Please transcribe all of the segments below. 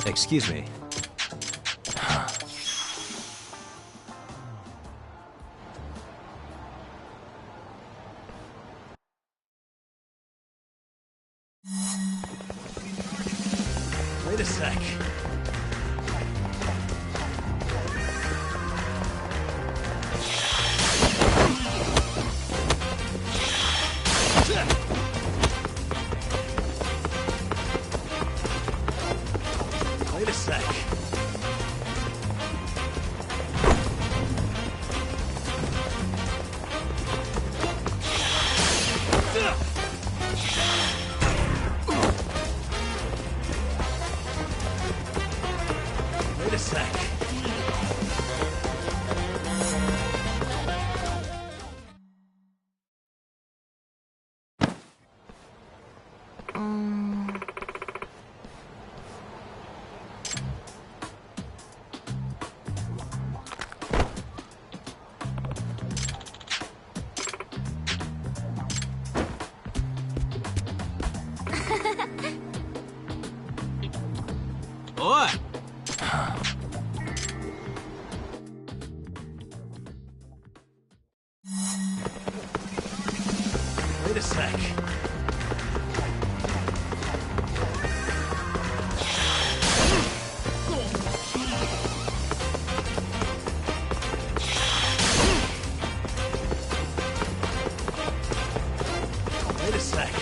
Excuse me. Wait a sec. Wait a sec. Wait a sec. Oi! Wait a sec. Wait a sec.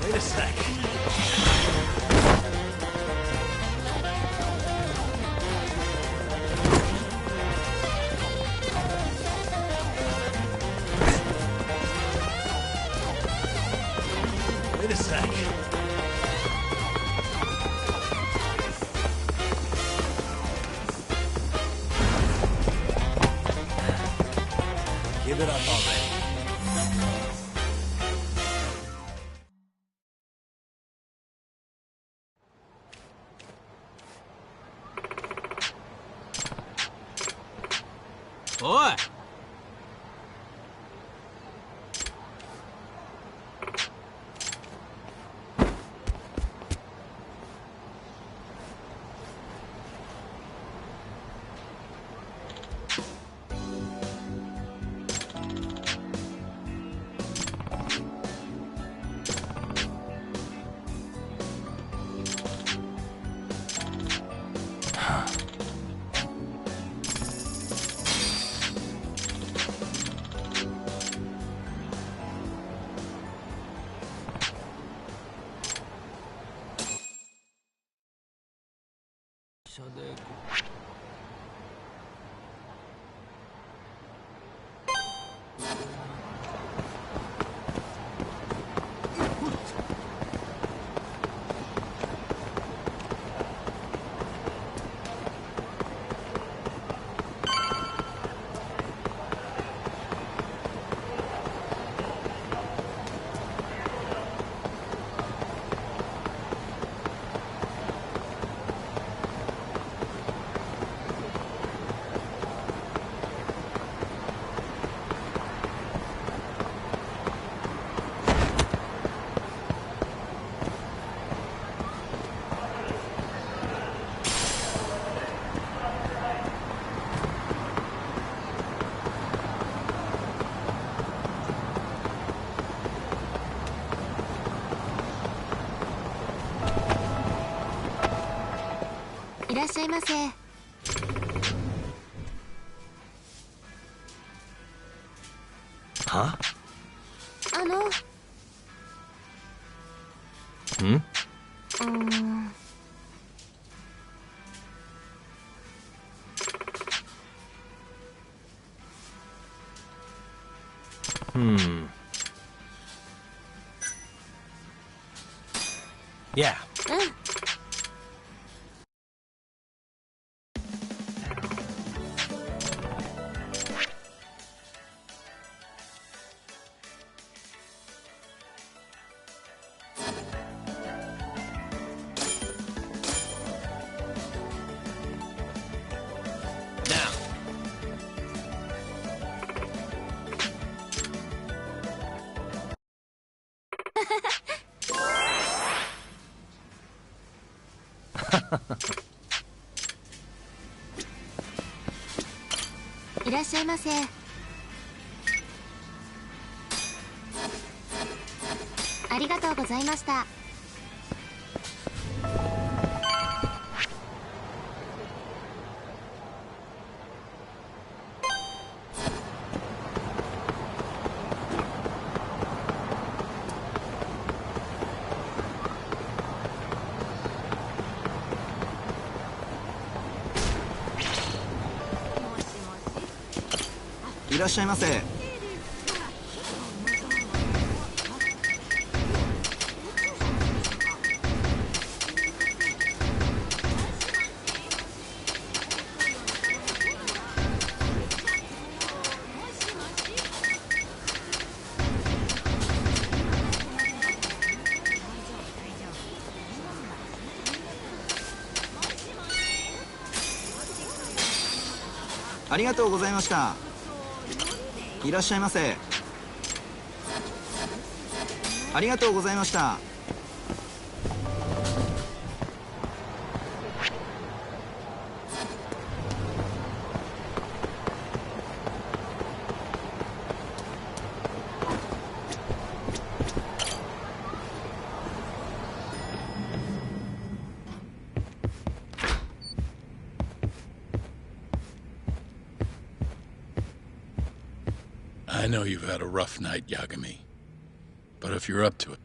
Wait a sec. Wait a sec. Give it up already. Oi! らっしゃいませ。Huh? ん？Yeah. いらっしゃいませ。ありがとうございました。いらっしゃいませ。ありがとうございました。いらっしゃいませ。ありがとうございました。I know you've had a rough night, Yagami. But if you're up to it...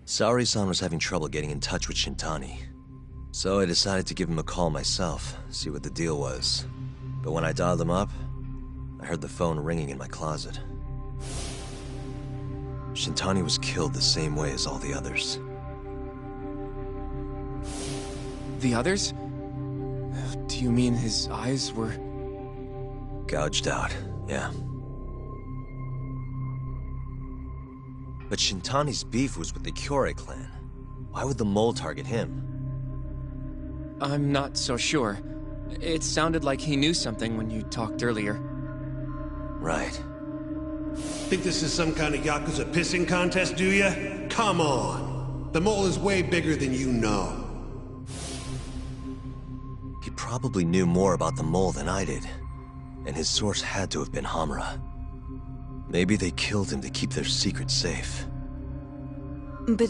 Saori-san was having trouble getting in touch with Shintani. So I decided to give him a call myself, see what the deal was. But when I dialed him up, I heard the phone ringing in my closet. Shintani was killed the same way as all the others. The others? Do you mean his eyes were... Gouged out, yeah. But Shintani's beef was with the Kyorei clan. Why would the mole target him? I'm not so sure. It sounded like he knew something when you talked earlier. Right. Think this is some kind of Yakuza pissing contest, do ya? Come on! The mole is way bigger than you know. He probably knew more about the mole than I did. And his source had to have been Hamura. Maybe they killed him to keep their secret safe. But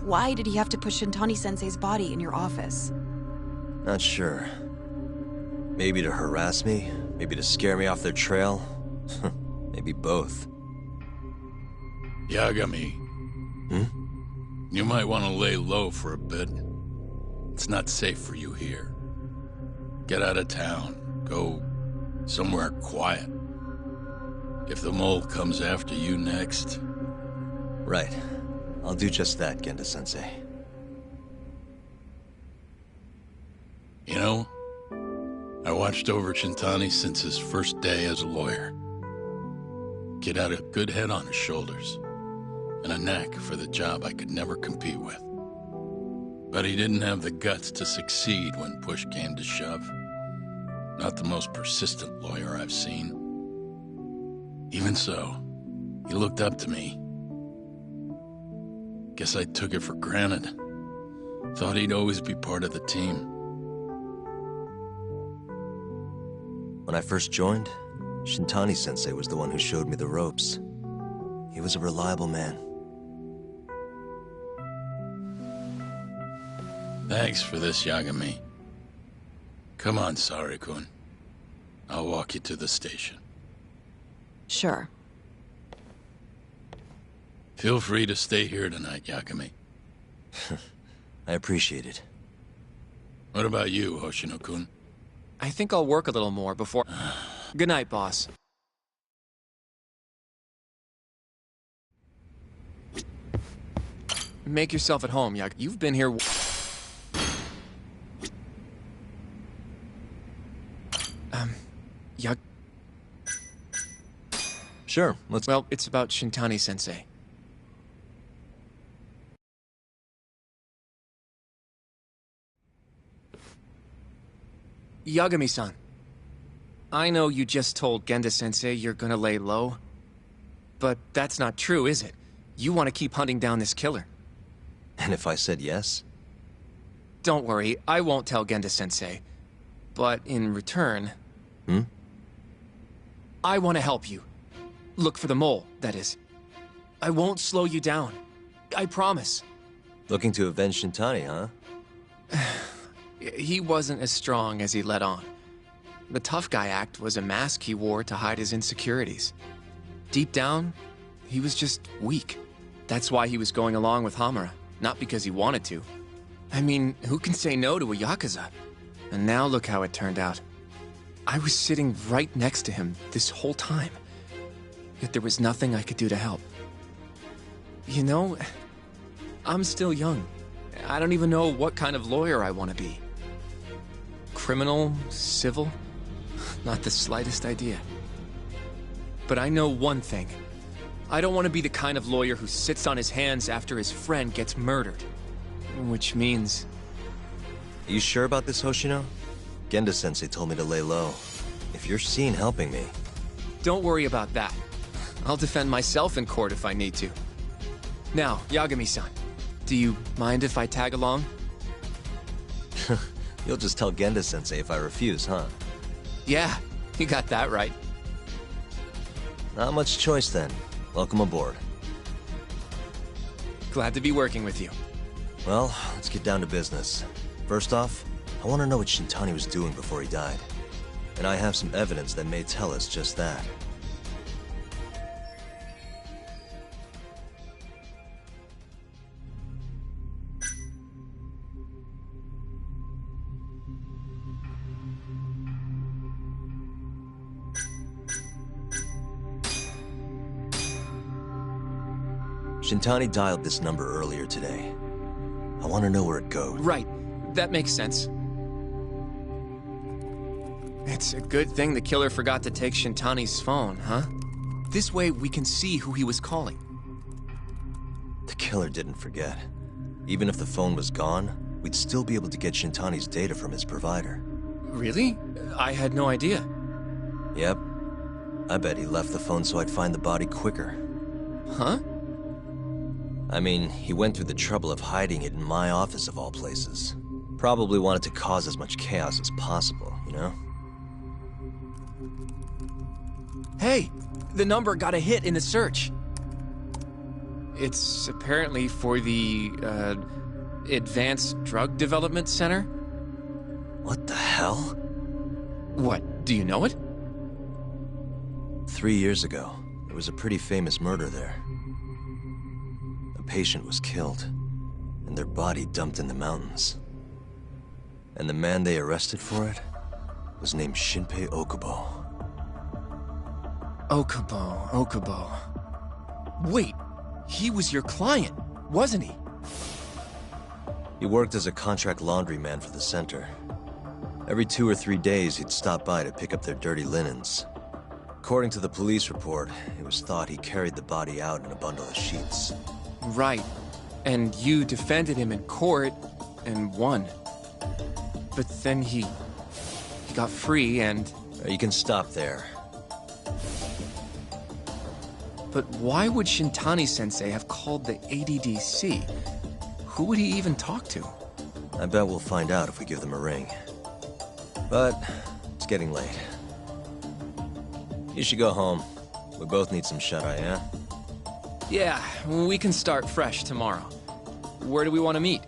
why did he have to put Shintani-sensei's body in your office? Not sure. Maybe to harass me, maybe to scare me off their trail. Maybe both. Yagami. You might want to lay low for a bit. It's not safe for you here. Get out of town. Go somewhere quiet. If the mole comes after you next... Right. I'll do just that, Genda-sensei. You know, I watched over Shintani since his first day as a lawyer. Kid had a good head on his shoulders, and a knack for the job I could never compete with. But he didn't have the guts to succeed when push came to shove. Not the most persistent lawyer I've seen. Even so, he looked up to me. Guess I took it for granted. Thought he'd always be part of the team. When I first joined, Shintani-sensei was the one who showed me the ropes. He was a reliable man. Thanks for this, Yagami. Come on, Sari-kun. I'll walk you to the station. Sure. Feel free to stay here tonight, Yagami. I appreciate it. What about you, Hoshino-kun? I think I'll work a little more before... Good night, boss. Make yourself at home, Yag. You've been here... Yag... Sure, let's... Well, it's about Shintani-sensei. Yagami-san. I know you just told Genda-sensei you're gonna lay low. But that's not true, is it? You want to keep hunting down this killer. And if I said yes? Don't worry, I won't tell Genda-sensei. But in return... I want to help you. Look for the mole, that is. I won't slow you down. I promise. Looking to avenge Shintani, huh? He wasn't as strong as he let on. The tough guy act was a mask he wore to hide his insecurities. Deep down, he was just weak. That's why he was going along with Hamura, not because he wanted to. I mean, who can say no to a Yakuza? And now look how it turned out. I was sitting right next to him this whole time. Yet there was nothing I could do to help. You know, I'm still young. I don't even know what kind of lawyer I want to be. Criminal? Civil? Not the slightest idea. But I know one thing. I don't want to be the kind of lawyer who sits on his hands after his friend gets murdered. Which means... Are you sure about this, Hoshino? Genda-sensei told me to lay low. If you're seen helping me... Don't worry about that. I'll defend myself in court if I need to. Now, Yagami-san, do you mind if I tag along? You'll just tell Genda-sensei if I refuse, huh? Yeah, you got that right. Not much choice then. Welcome aboard. Glad to be working with you. Well, let's get down to business. First off, I want to know what Shintani was doing before he died. And I have some evidence that may tell us just that. Shintani dialed this number earlier today. I want to know where it goes. Right. That makes sense. It's a good thing the killer forgot to take Shintani's phone, huh? This way we can see who he was calling. The killer didn't forget. Even if the phone was gone, we'd still be able to get Shintani's data from his provider. Really? I had no idea. Yep. I bet he left the phone so I'd find the body quicker. Huh? I mean, he went through the trouble of hiding it in my office of all places. Probably wanted to cause as much chaos as possible, you know? Hey! The number got a hit in the search. It's apparently for the, Advanced Drug Development Center? What the hell? What, do you know it? 3 years ago, there was a pretty famous murder there. A patient was killed, and their body dumped in the mountains. And the man they arrested for it was named Shinpei Okubo. Okubo. Wait, he was your client, wasn't he? He worked as a contract laundryman for the center. Every 2 or 3 days, he'd stop by to pick up their dirty linens. According to the police report, it was thought he carried the body out in a bundle of sheets. Right. And you defended him in court and won. But then he got free and... You can stop there. But why would Shintani-sensei have called the ADDC? Who would he even talk to? I bet we'll find out if we give them a ring. But it's getting late. You should go home. We both need some shut-eye, yeah? Yeah, we can start fresh tomorrow. Where do we want to meet?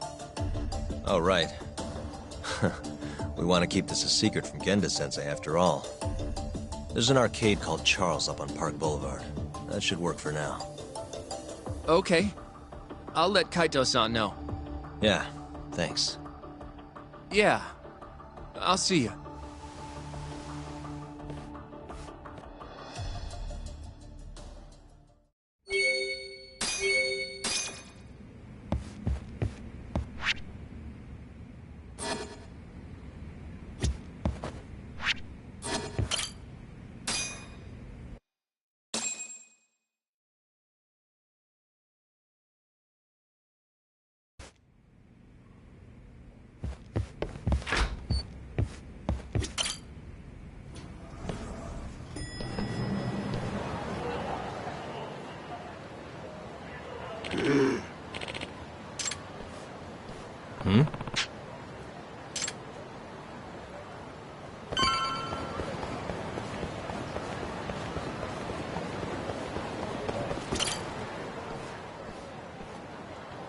Oh, right. We want to keep this a secret from Genda-sensei after all. There's an arcade called Charles up on Park Boulevard. That should work for now. Okay. I'll let Kaito-san know. Yeah, thanks. Yeah. I'll see you.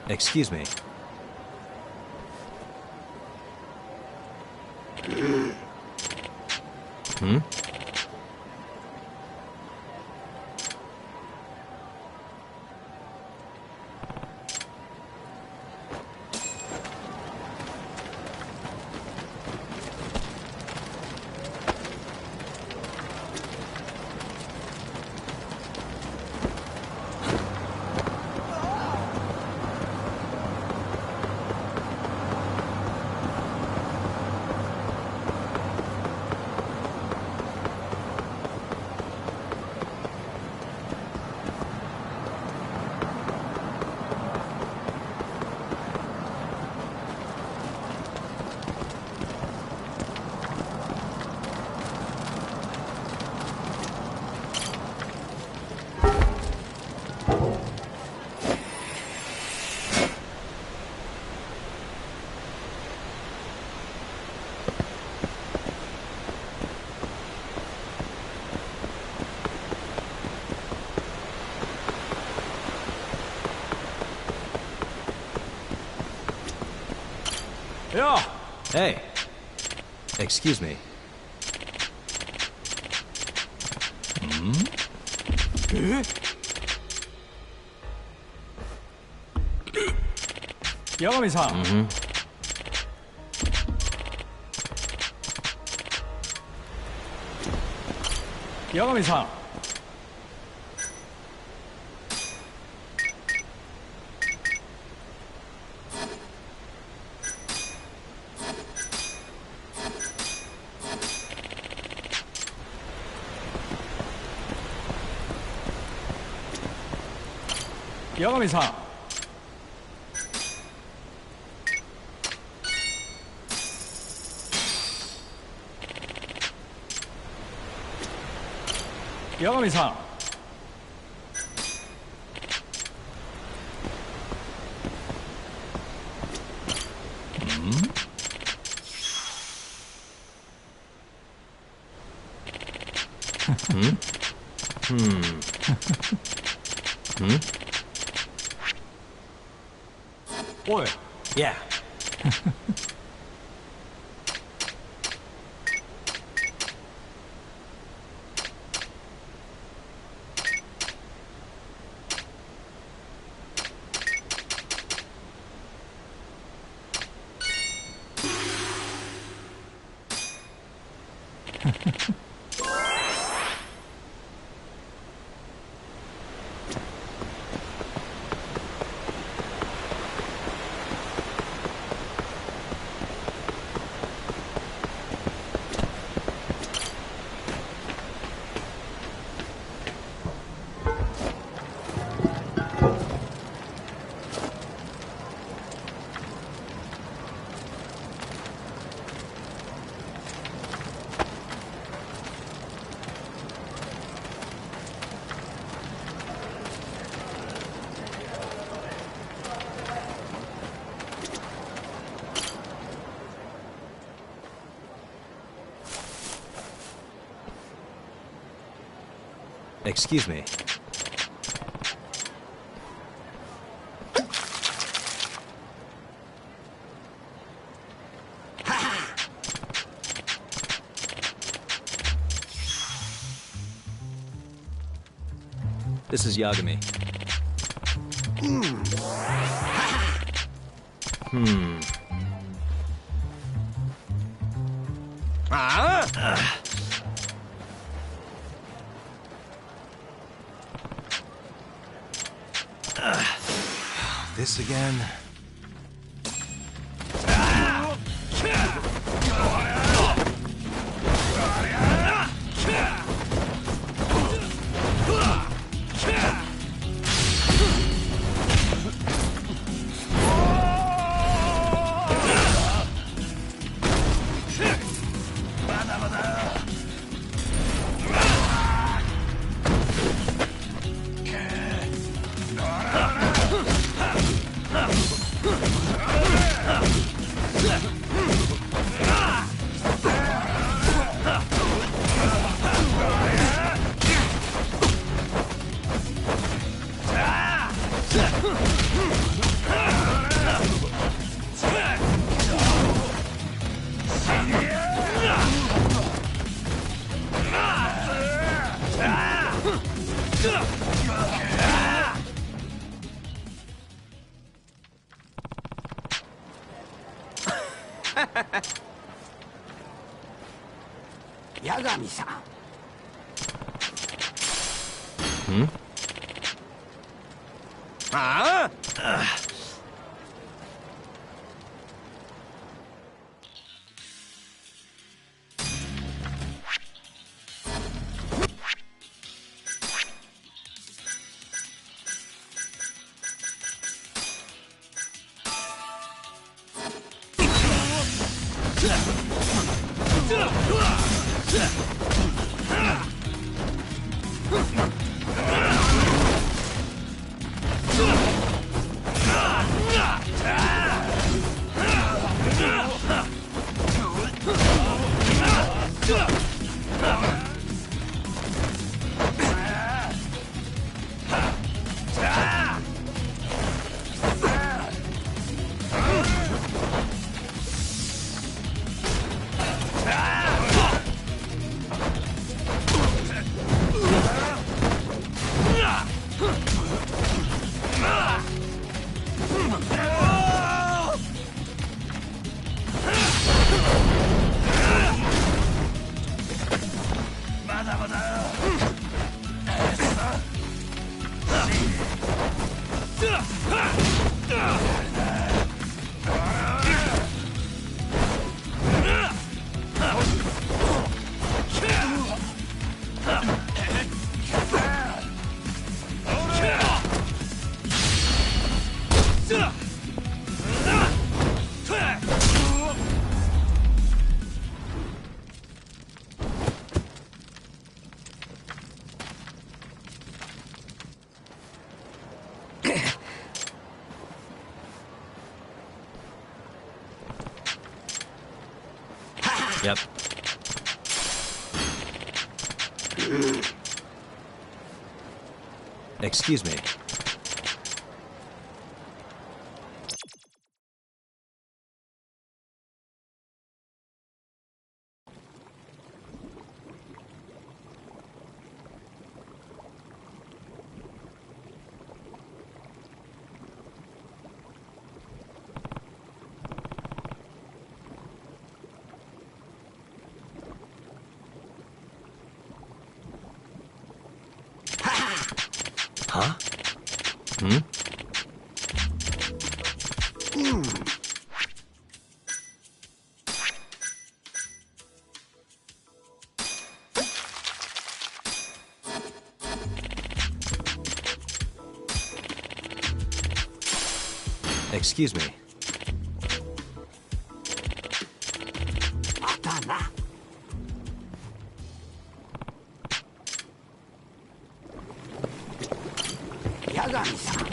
Excuse me. Yeah. Hey. Excuse me. Yagami-san. Yagami-san. Yagami-san. Yagami-san. Oi. Yeah. Excuse me. This is Yagami. This again? Yagami-san. Yep. Excuse me. Huh? Excuse me. Yagami-san.